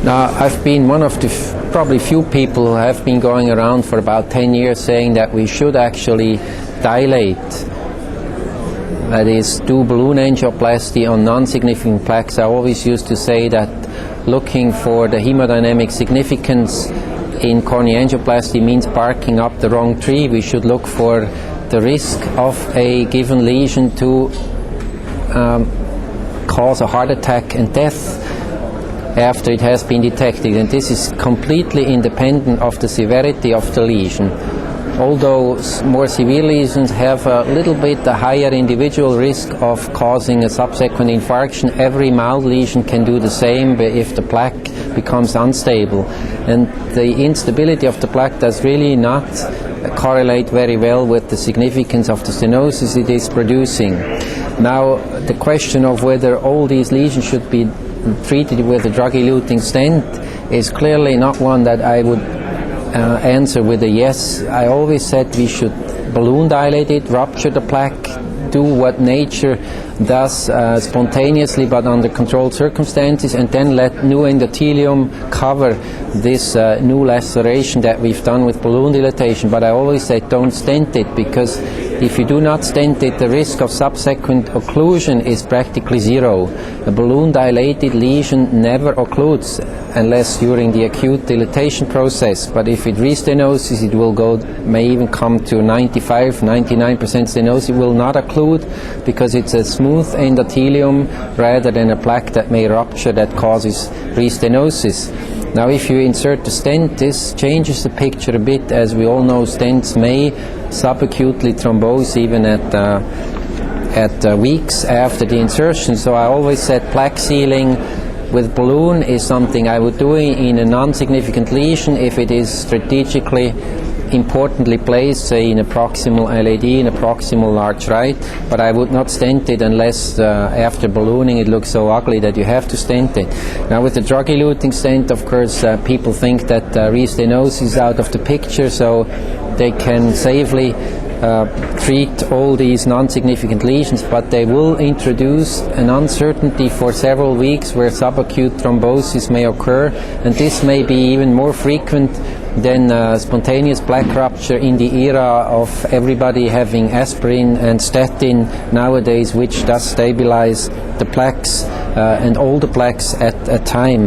Now, I've been one of the probably few people who have been going around for about 10 years saying that we should actually dilate, that is, do balloon angioplasty on non-significant plaques. I always used to say that looking for the hemodynamic significance in cornea angioplasty means barking up the wrong tree. We should look for the risk of a given lesion to cause a heart attack and death after it has been detected, and this is completely independent of the severity of the lesion. Although more severe lesions have a little bit a higher individual risk of causing a subsequent infarction, every mild lesion can do the same if the plaque becomes unstable. And the instability of the plaque does really not correlate very well with the significance of the stenosis it is producing. Now, the question of whether all these lesions should be treated with a drug-eluting stent is clearly not one that I would answer with a yes. I always said we should balloon dilate it, rupture the plaque, do what nature does spontaneously but under controlled circumstances, and then let new endothelium cover this new laceration that we've done with balloon dilatation. But I always say don't stent it, because if you do not stent it, the risk of subsequent occlusion is practically zero. A balloon dilated lesion never occludes unless during the acute dilatation process. But if it restenosis, it will may even come to 95-99% stenosis. It will not occlude because it's a smooth endothelium rather than a plaque that may rupture that causes restenosis. Now, if you insert the stent, this changes the picture a bit. As we all know, stents may subacutely thrombose even at weeks after the insertion. So I always said plaque sealing with balloon is something I would do in a non-significant lesion if it is strategically importantly placed, say in a proximal LAD, in a proximal large right, but I would not stent it unless after ballooning it looks so ugly that you have to stent it. Now, with the drug-eluting stent, of course, people think that restenosis is out of the picture, so they can safely treat all these non-significant lesions, but they will introduce an uncertainty for several weeks where subacute thrombosis may occur, and this may be even more frequent than spontaneous plaque rupture in the era of everybody having aspirin and statin nowadays, which does stabilize the plaques and all the plaques at a time.